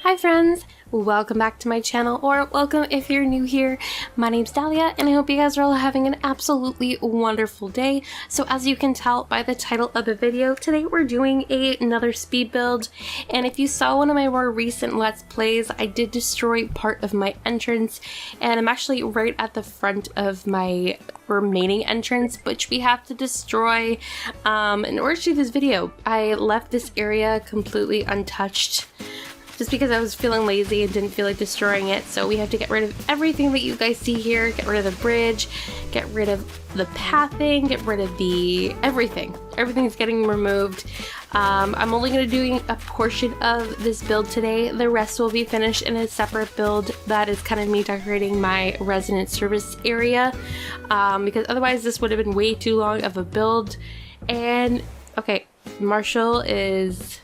Hi friends, welcome back to my channel, or welcome if you're new here. My name's Dalia and I hope you guys are all having an absolutely wonderful day. So as you can tell by the title of the video, today we're doing another speed build, and if you saw one of my more recent Let's Plays, I did destroy part of my entrance, and I'm actually right at the front of my remaining entrance, which we have to destroy in order to do this video. I left this area completely untouched just because I was feeling lazy and didn't feel like destroying it. So we have to get rid of everything that you guys see here, get rid of the bridge, get rid of the pathing, get rid of the everything. Everything's getting removed. I'm only going to do a portion of this build today. The rest will be finished in a separate build that is kind of me decorating my resident service area, because otherwise this would have been way too long of a build. And okay, Marshall is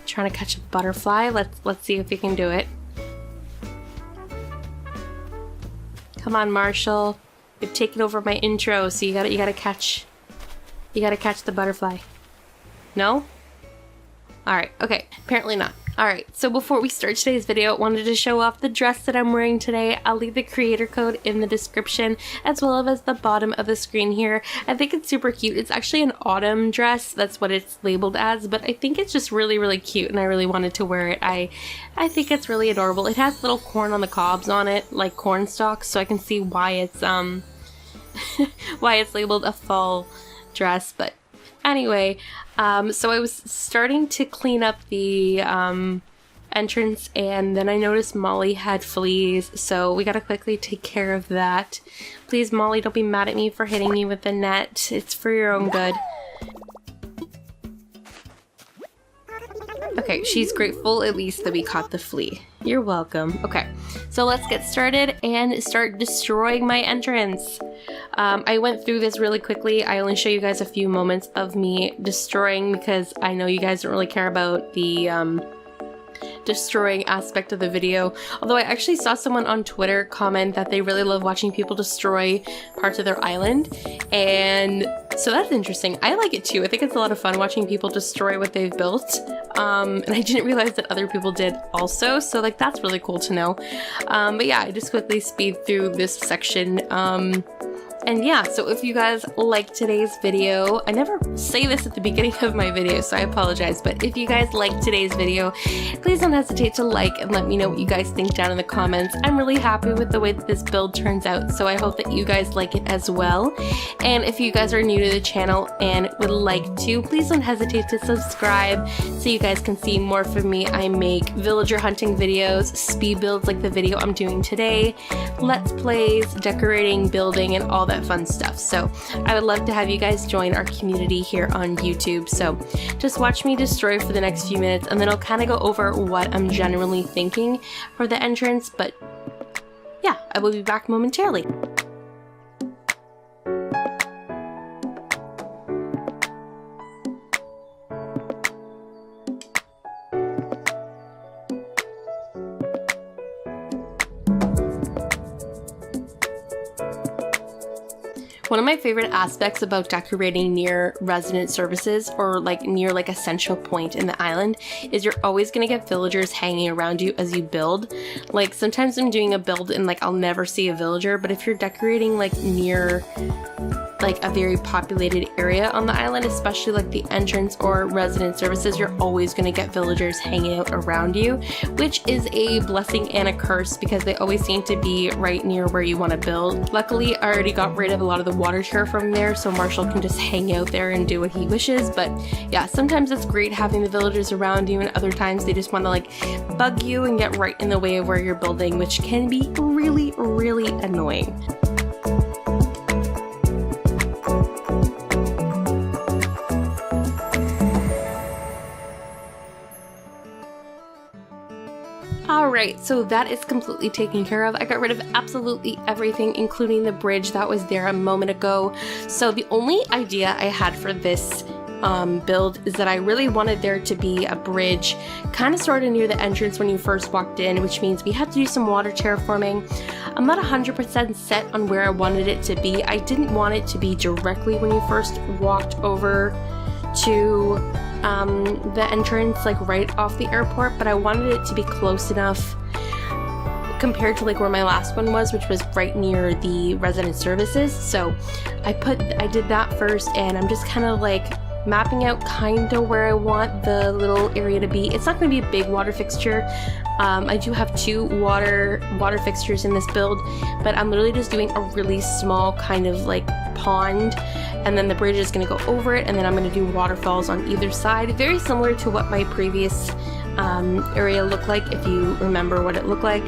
trying to catch a butterfly. Let's see if he can do it. Come on, Marshall. You've taken over my intro, so you gotta catch the butterfly. No? Alright, okay. Apparently not. Alright, so before we start today's video, I wanted to show off the dress that I'm wearing today. I'll leave the creator code in the description as well as the bottom of the screen here. I think it's super cute. It's actually an autumn dress. That's what it's labeled as, but I think it's just really, really cute and I really wanted to wear it. I think it's really adorable. It has little corn on the cobs on it, like corn stalks, so I can see why it's why it's labeled a fall dress. But anyway, so I was starting to clean up the entrance, and then I noticed Molly had fleas, so we gotta quickly take care of that. Please, Molly, don't be mad at me for hitting me with the net. It's for your own good. Okay, she's grateful at least that we caught the flea. You're welcome. Okay, so let's get started and start destroying my entrance. I went through this really quickly. I only show you guys a few moments of me destroying because I know you guys don't really care about the destroying aspect of the video. Although I actually saw someone on Twitter comment that they really love watching people destroy parts of their island, and so that's interesting. I like it too. I think it's a lot of fun watching people destroy what they've built, and I didn't realize that other people did also, so like that's really cool to know. But yeah, I just quickly speed through this section. And yeah, so if you guys like today's video, I never say this at the beginning of my video, so I apologize, but if you guys like today's video, please don't hesitate to like and let me know what you guys think down in the comments. I'm really happy with the way that this build turns out, so I hope that you guys like it as well. And if you guys are new to the channel and would like to, please don't hesitate to subscribe so you guys can see more from me. I make villager hunting videos, speed builds like the video I'm doing today, Let's Plays, decorating, building, and all that fun stuff. So I would love to have you guys join our community here on YouTube. So just watch me destroy for the next few minutes, and then I'll kind of go over what I'm generally thinking for the entrance. But yeah, I will be back momentarily. One of my favorite aspects about decorating near resident services, or like near like a central point in the island, is you're always gonna get villagers hanging around you as you build. Like sometimes I'm doing a build and like I'll never see a villager, but if you're decorating like near like a very populated area on the island, especially like the entrance or resident services, you're always going to get villagers hanging out around you, which is a blessing and a curse because they always seem to be right near where you want to build. Luckily, I already got rid of a lot of the water chair from there, so Marshall can just hang out there and do what he wishes. But yeah, sometimes it's great having the villagers around you, and other times they just want to like bug you and get right in the way of where you're building, which can be really, really annoying. Alright, so that is completely taken care of. I got rid of absolutely everything, including the bridge that was there a moment ago. So the only idea I had for this build is that I really wanted there to be a bridge kind of sort of near the entrance when you first walked in, which means we had to do some water terraforming. I'm not 100% set on where I wanted it to be. I didn't want it to be directly when you first walked over to the entrance like right off the airport, but I wanted it to be close enough compared to like where my last one was, which was right near the resident services. So I did that first, and I'm just kind of like mapping out kind of where I want the little area to be. It's not going to be a big water fixture. I do have 2 water fixtures in this build, but I'm literally just doing a really small kind of like pond, and then the bridge is going to go over it, and then I'm going to do waterfalls on either side, very similar to what my previous area looked like, if you remember what it looked like.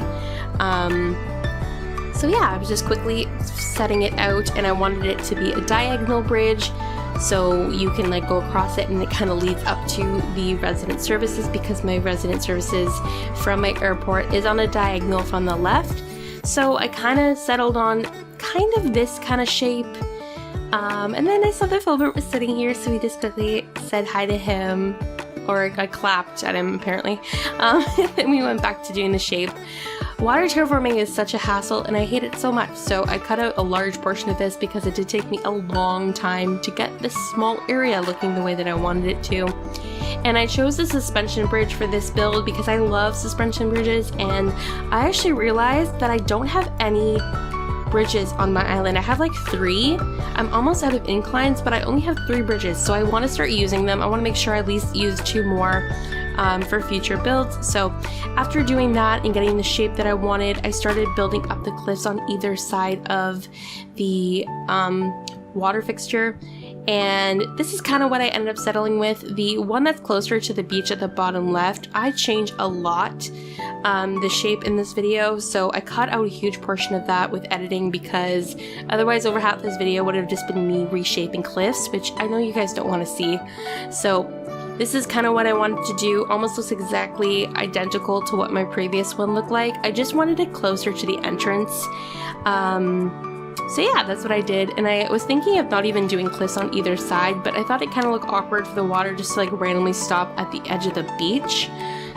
So yeah, I was just quickly setting it out, and I wanted it to be a diagonal bridge, so you can like go across it and it kind of leads up to the resident services, because my resident services from my airport is on a diagonal from the left. So I kind of settled on kind of this kind of shape. And then I saw that Filbert was sitting here, so we just quickly said hi to him, or I clapped at him apparently. And then we went back to doing the shape. Water terraforming is such a hassle, and I hate it so much, so I cut out a large portion of this because it did take me a long time to get this small area looking the way that I wanted it to. And I chose the suspension bridge for this build because I love suspension bridges, and I actually realized that I don't have any bridges on my island. I have like 3. I'm almost out of inclines, but I only have 3 bridges, so I want to start using them. I want to make sure I at least use 2 more for future builds. So after doing that and getting the shape that I wanted, I started building up the cliffs on either side of the water fixture. And this is kind of what I ended up settling with. The one that's closer to the beach at the bottom left, I changed a lot the shape in this video, so I cut out a huge portion of that with editing, because otherwise over half this video would have just been me reshaping cliffs, which I know you guys don't want to see. So this is kind of what I wanted to do. Almost looks exactly identical to what my previous one looked like. I just wanted it closer to the entrance. So yeah, that's what I did, and I was thinking of not even doing cliffs on either side, but I thought it kind of looked awkward for the water just to like randomly stop at the edge of the beach.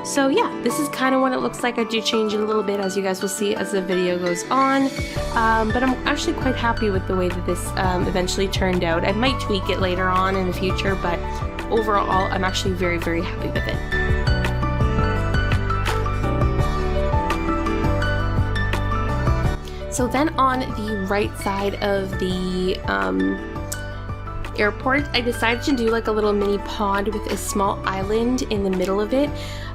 So yeah, this is kind of what it looks like. I do change it a little bit, as you guys will see as the video goes on, but I'm actually quite happy with the way that this eventually turned out. I might tweak it later on in the future, but overall I'm actually very, very happy with it. So then on the right side of the airport, I decided to do like a little mini pond with a small island in the middle of it.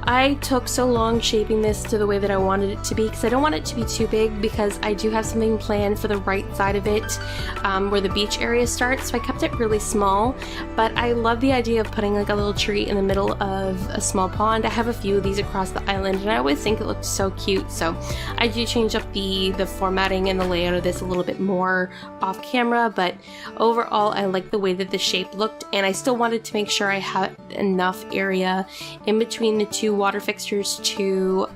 I took so long shaping this to the way that I wanted it to be because I don't want it to be too big, because I do have something planned for the right side of it where the beach area starts, so I kept it really small. But I love the idea of putting like a little tree in the middle of a small pond. I have a few of these across the island, and I always think it looks so cute, so I do change up the formatting and the layout of this a little bit more off camera, but overall I like the way that the shape looked, and I still wanted to make sure I had enough area in between the 2 water fixtures to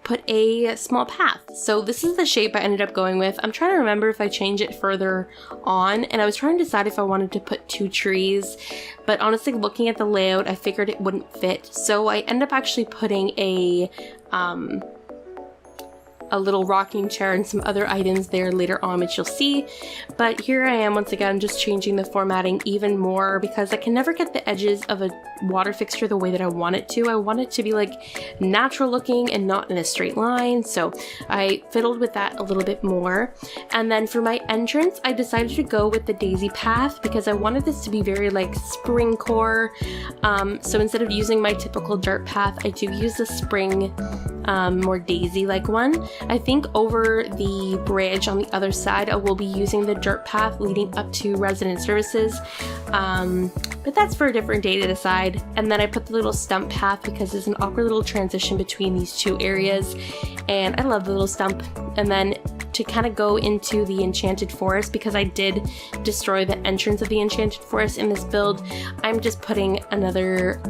put a small path. So this is the shape I ended up going with. I'm trying to remember if I changed it further on, and I was trying to decide if I wanted to put 2 trees, but honestly looking at the layout I figured it wouldn't fit, so I ended up actually putting a little rocking chair and some other items there later on, which you'll see. But here I am once again just changing the formatting even more, because I can never get the edges of a water fixture the way that I want it to. I want it to be like natural looking and not in a straight line, so I fiddled with that a little bit more. And then for my entrance I decided to go with the daisy path because I wanted this to be very like Springcore. So instead of using my typical dirt path, I do use the spring more daisy like one. I think over the bridge on the other side I will be using the dirt path leading up to resident services, but that's for a different day to decide. And then I put the little stump path because there's an awkward little transition between these 2 areas, and I love the little stump. And then to kind of go into the enchanted forest, because I did destroy the entrance of the enchanted forest in this build, I'm just putting another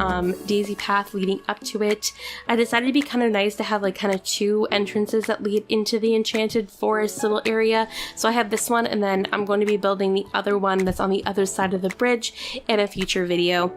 daisy path leading up to it. I decided it'd be kind of nice to have like kind of 2 entrances that lead into the enchanted forest little area, so I have this one, and then I'm going to be building the other one that's on the other side of the bridge in a future video.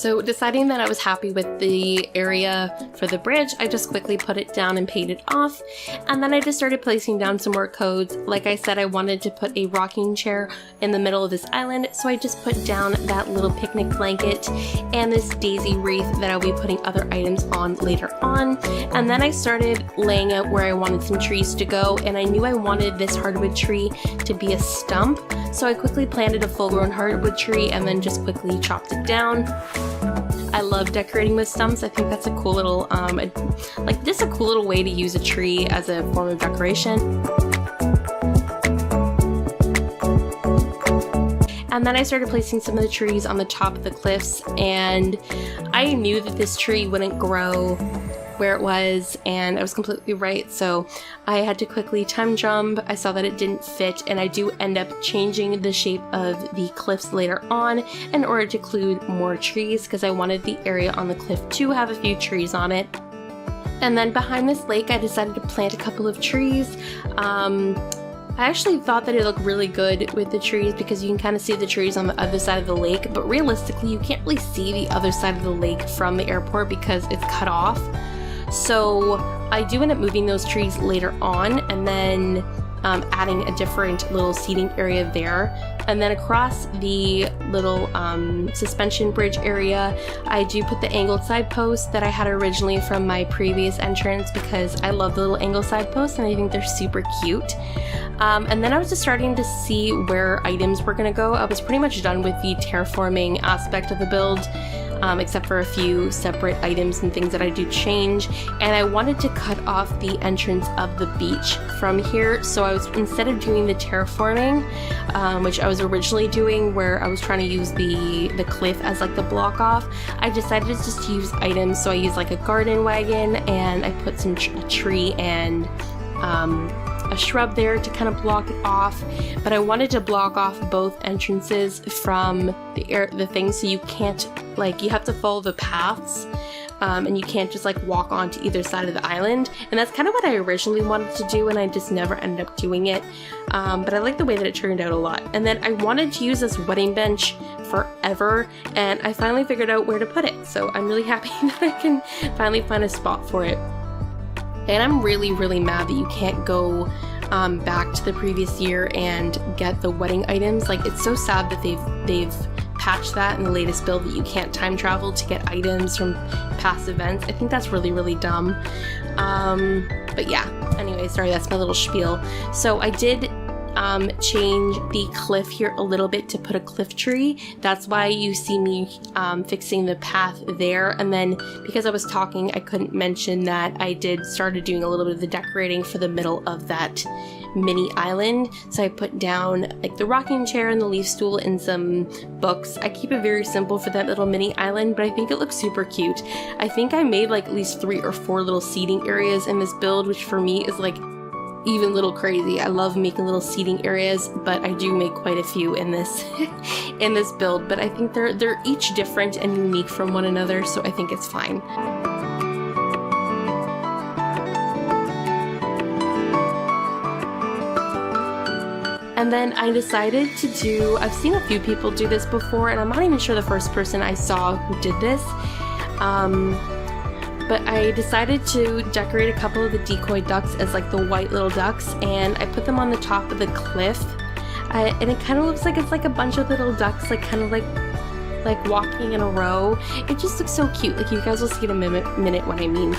So deciding that I was happy with the area for the bridge, I just quickly put it down and painted off. And then I just started placing down some more codes. Like I said, I wanted to put a rocking chair in the middle of this island, so I just put down that little picnic blanket and this daisy wreath that I'll be putting other items on later on. And then I started laying out where I wanted some trees to go, and I knew I wanted this hardwood tree to be a stump. So I quickly planted a full-grown hardwood tree and then just quickly chopped it down. I love decorating with stumps. I think that's a cool little, just a cool little way to use a tree as a form of decoration. And then I started placing some of the trees on the top of the cliffs, and I knew that this tree wouldn't grow where it was, and I was completely right, so I had to quickly time jump. I saw that it didn't fit, and I do end up changing the shape of the cliffs later on in order to include more trees, because I wanted the area on the cliff to have a few trees on it. And then behind this lake, I decided to plant a couple of trees. I actually thought that it looked really good with the trees because you can kind of see the trees on the other side of the lake, but realistically you can't really see the other side of the lake from the airport because it's cut off. So I do end up moving those trees later on and then adding a different little seating area there. And then across the little suspension bridge area, I do put the angled side posts that I had originally from my previous entrance because I love the little angled side posts and I think they're super cute. And then I was just starting to see where items were going to go. I was pretty much done with the terraforming aspect of the build, except for a few separate items and things that I do change. And I wanted to cut off the entrance of the beach from here. So I was, instead of doing the terraforming, which I was originally doing where I was trying to use the cliff as like the block off, I decided to just use items. So I used like a garden wagon and I put some a tree and a shrub there to kind of block it off, but I wanted to block off both entrances from the thing, so you can't, like, you have to follow the paths, and you can't just like walk onto either side of the island. And that's kind of what I originally wanted to do, and I just never ended up doing it. But I like the way that it turned out a lot. And then I wanted to use this wedding bench forever, and I finally figured out where to put it. So I'm really happy that I can finally find a spot for it. And I'm really, really mad that you can't go back to the previous year and get the wedding items. Like, it's so sad that they've patched that in the latest build that you can't time travel to get items from past events. I think that's really, really dumb. But yeah, anyway, sorry, that's my little spiel. So I did change the cliff here a little bit to put a cliff tree. That's why you see me fixing the path there. And then because I was talking, I couldn't mention that I started doing a little bit of the decorating for the middle of that mini island. So I put down like the rocking chair and the leaf stool and some books. I keep it very simple for that little mini island, but I think it looks super cute. I think I made like at least 3 or 4 little seating areas in this build, which for me is like even a little crazy. I love making little seating areas, but I do make quite a few in this in this build, but I think they're each different and unique from one another, so I think it's fine. And then I decided to do, I've seen a few people do this before, and I'm not even sure the first person I saw who did this. But I decided to decorate a couple of the decoy ducks as like the white little ducks, and I put them on the top of the cliff. And it kind of looks like it's like a bunch of little ducks, like kind of like walking in a row. It just looks so cute. Like, you guys will see in a minute what I mean.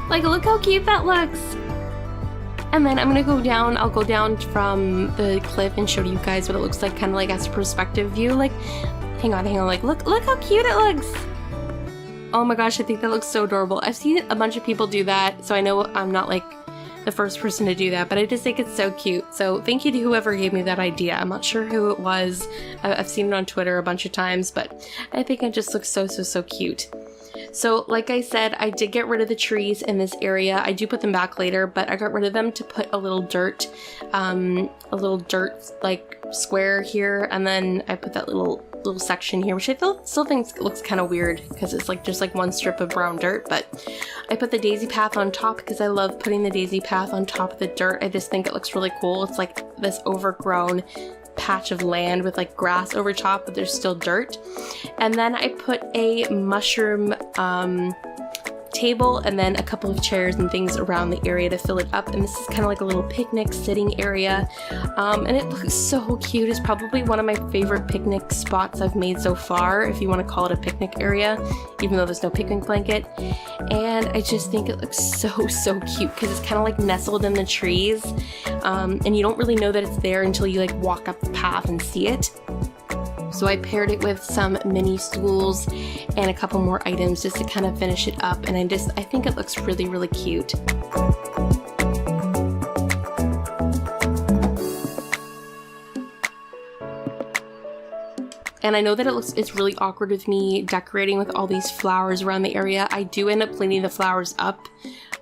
Like, look how cute that looks. And then I'm gonna go down, I'll go down from the cliff and show you guys what it looks like, kind of like as a perspective view. Like, hang on, like, look how cute it looks. Oh my gosh, I think that looks so adorable. I've seen a bunch of people do that, so I know I'm not like the first person to do that, but I just think it's so cute. So thank you to whoever gave me that idea. I'm not sure who it was. I've seen it on Twitter a bunch of times, but I think it just looks so cute. So like I said, I did get rid of the trees in this area. I do put them back later, but I got rid of them to put a little dirt like square here, and then I put that little little section here, which I still think looks kind of weird because it's like just like one strip of brown dirt, but I put the daisy path on top because I love putting the daisy path on top of the dirt. I just think it looks really cool. It's like this overgrown patch of land with like grass over top, but there's still dirt. And then I put a mushroom table and then a couple of chairs and things around the area to fill it up, and this is kind of like a little picnic sitting area, and it looks so cute. It's probably one of my favorite picnic spots I've made so far, if you want to call it a picnic area, even though there's no picnic blanket. And I just think it looks so cute because it's kind of like nestled in the trees, and you don't really know that it's there until you like walk up the path and see it. So I paired it with some mini stools and a couple more items just to kind of finish it up, and I think it looks really cute. And I know that it's really awkward with me decorating with all these flowers around the area. I do end up cleaning the flowers up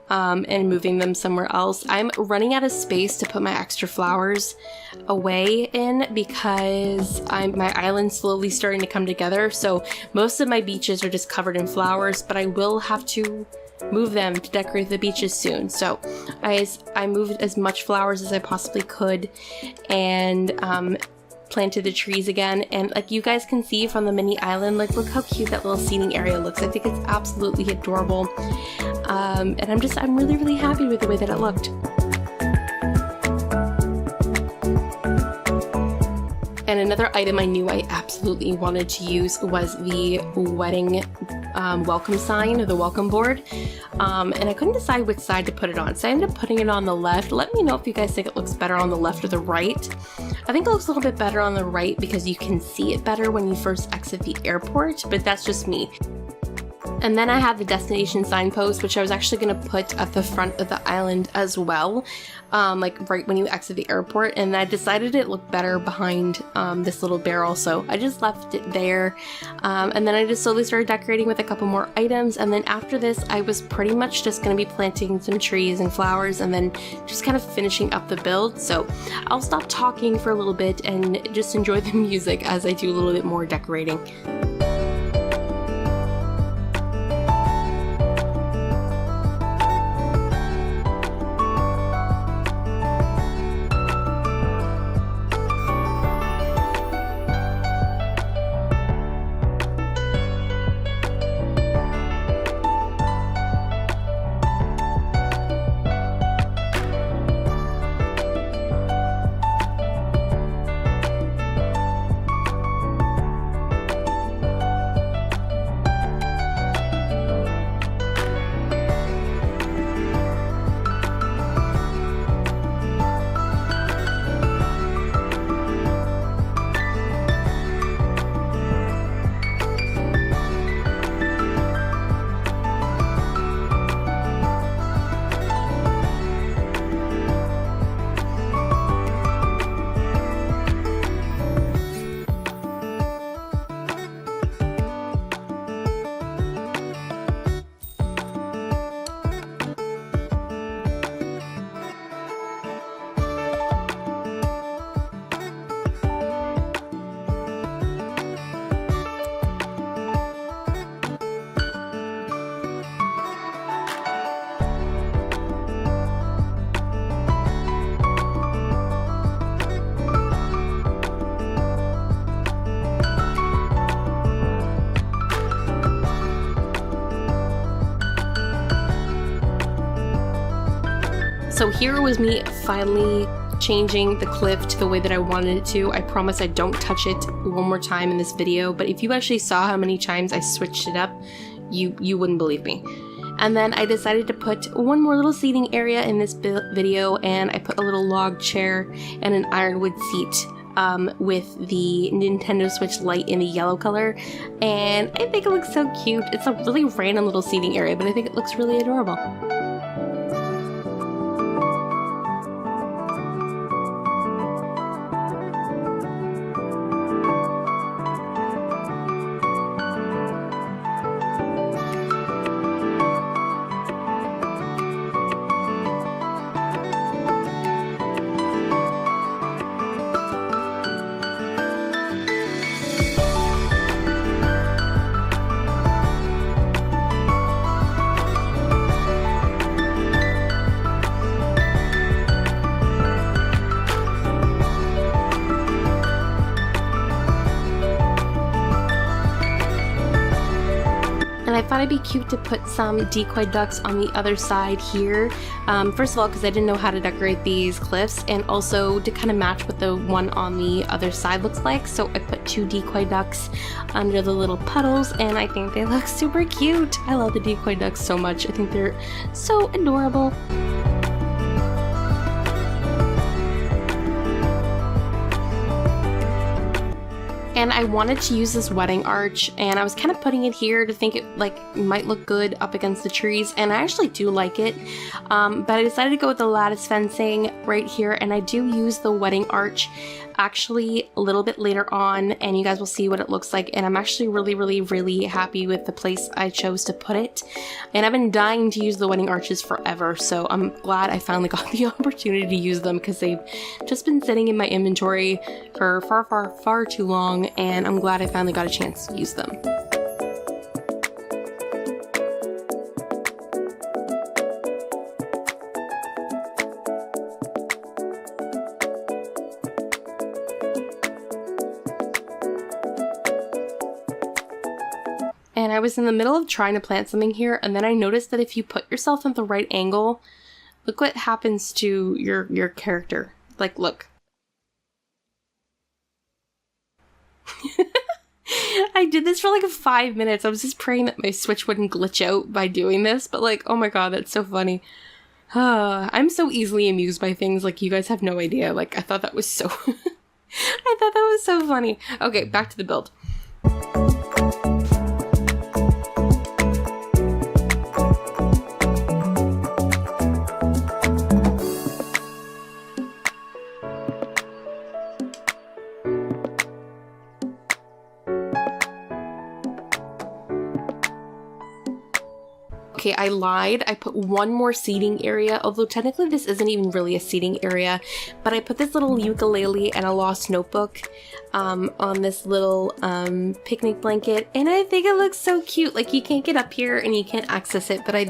and moving them somewhere else. I'm running out of space to put my extra flowers away in because my island's slowly starting to come together. So most of my beaches are just covered in flowers, but I will have to move them to decorate the beaches soon. So I moved as much flowers as I possibly could and planted the trees again, and like you guys can see from the mini island, like look how cute that little seating area looks. I think it's absolutely adorable, and I'm really happy with the way that it looked. And another item I knew I absolutely wanted to use was the wedding welcome sign, or the welcome board, and I couldn't decide which side to put it on, so I ended up putting it on the left. Let me know if you guys think it looks better on the left or the right. I think it looks a little bit better on the right because you can see it better when you first exit the airport, but that's just me. And then I have the destination signpost, which I was actually going to put at the front of the island as well, like right when you exit the airport, and I decided it looked better behind this little barrel, so I just left it there. And then I just slowly started decorating with a couple more items, and then after this I was pretty much just going to be planting some trees and flowers and then just kind of finishing up the build. So I'll stop talking for a little bit and just enjoy the music as I do a little bit more decorating. So here was me finally changing the cliff to the way that I wanted it to. I promise I don't touch it one more time in this video, but if you actually saw how many times I switched it up, you wouldn't believe me. And then I decided to put one more little seating area in this video, and I put a little log chair and an ironwood seat with the Nintendo Switch Lite in the yellow color, and I think it looks so cute. It's a really random little seating area, but I think it looks really adorable. thought it'd be cute to put some decoy ducks on the other side here. First of all, because I didn't know how to decorate these cliffs, and also to kind of match what the one on the other side looks like. So I put 2 decoy ducks under the little puddles, and I think they look super cute. I love the decoy ducks so much. I think they're so adorable. And I wanted to use this wedding arch, and I was kind of putting it here to think it like might look good up against the trees, and I actually do like it. But I decided to go with the lattice fencing right here, and I do use the wedding arch actually a little bit later on, and you guys will see what it looks like. And I'm actually really happy with the place I chose to put it, and I've been dying to use the wedding arches forever, so I'm glad I finally got the opportunity to use them, because they've just been sitting in my inventory for far too long, and I'm glad I finally got a chance to use them. And I was in the middle of trying to plant something here, and then I noticed that if you put yourself at the right angle, look what happens to your character. Like, look. I did this for like 5 minutes. I was just praying that my Switch wouldn't glitch out by doing this, but like, oh my god, that's so funny. I'm so easily amused by things, like, you guys have no idea. Like, I thought that was so... I thought that was so funny. Okay, back to the build. Okay, I lied. I put one more seating area, although technically this isn't even really a seating area, but I put this little ukulele and a lost notebook on this little picnic blanket, and I think it looks so cute. Like, you can't get up here and you can't access it, but I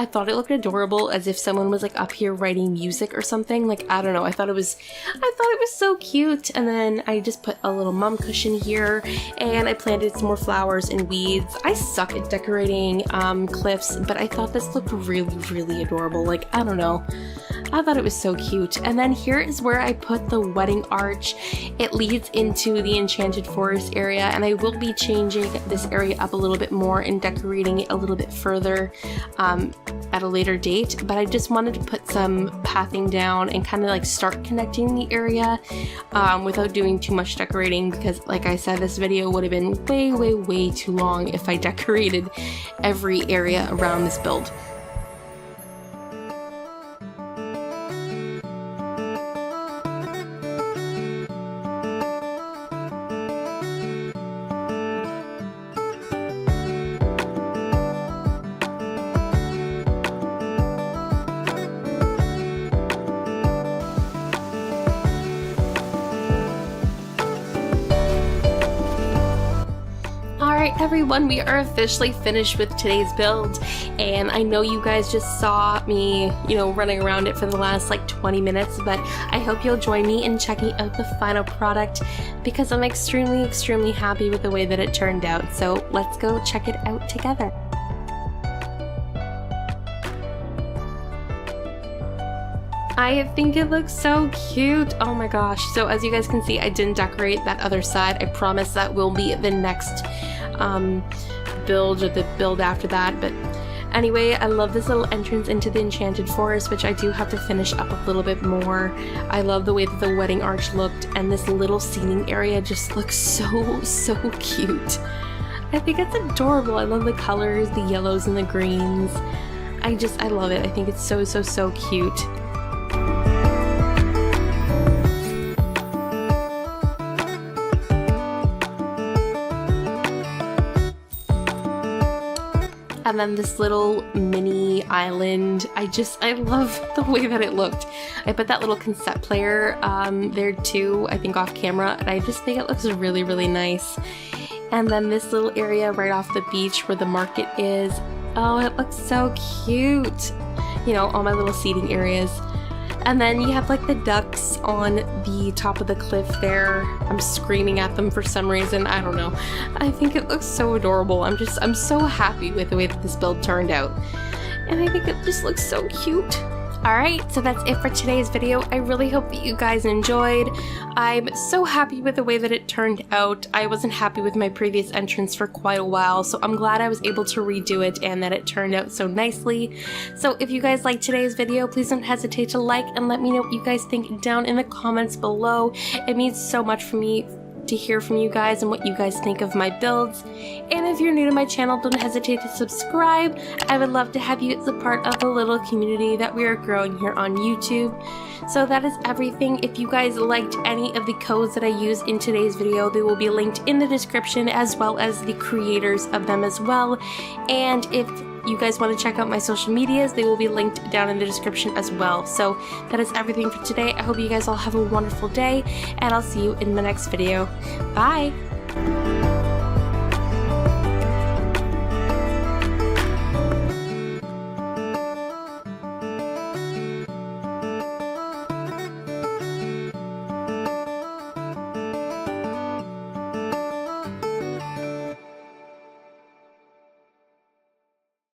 thought it looked adorable, as if someone was like up here writing music or something. Like, I don't know, I thought it was so cute. And then I just put a little mum cushion here, and I planted some more flowers and weeds. I suck at decorating cliffs, but I thought this looked really adorable. Like, I don't know, I thought it was so cute. And then here is where I put the wedding arch. It leads into the Enchanted Forest area, and I will be changing this area up a little bit more and decorating it a little bit further at a later date. But I just wanted to put some pathing down and kind of like start connecting the area without doing too much decorating, because like I said, this video would have been way too long if I decorated every area around this build. Alright everyone, we are officially finished with today's build, and I know you guys just saw me, you know, running around it for the last like 20 minutes, but I hope you'll join me in checking out the final product, because I'm extremely happy with the way that it turned out. So let's go check it out together. I think it looks so cute. Oh my gosh. So as you guys can see, I didn't decorate that other side. I promise that will be the next build, or the build after that. But anyway, I love this little entrance into the Enchanted Forest, which I do have to finish up a little bit more. I love the way that the wedding arch looked, and this little seating area just looks so cute. I think it's adorable. I love the colors, the yellows and the greens. I love it. I think it's so cute. And then this little mini island, I love the way that it looked. I put that little cassette player there too, I think off camera, and I just think it looks really nice. And then this little area right off the beach where the market is. Oh, it looks so cute. You know, all my little seating areas. And then you have like the ducks on the top of the cliff there. I'm screaming at them for some reason, I don't know. I think it looks so adorable. I'm so happy with the way that this build turned out. And I think it just looks so cute. Alright, so that's it for today's video. I really hope that you guys enjoyed. I'm so happy with the way that it turned out. I wasn't happy with my previous entrance for quite a while, so I'm glad I was able to redo it and that it turned out so nicely. So if you guys liked today's video, please don't hesitate to like and let me know what you guys think down in the comments below. It means so much for me to hear from you guys and what you guys think of my builds. And if you're new to my channel, don't hesitate to subscribe. I would love to have you as a part of the little community that we are growing here on YouTube. So that is everything. If you guys liked any of the codes that I used in today's video, they will be linked in the description, as well as the creators of them as well. And if you guys want to check out my social medias, they will be linked down in the description as well. So that is everything for today. I hope you guys all have a wonderful day, and I'll see you in the next video. Bye!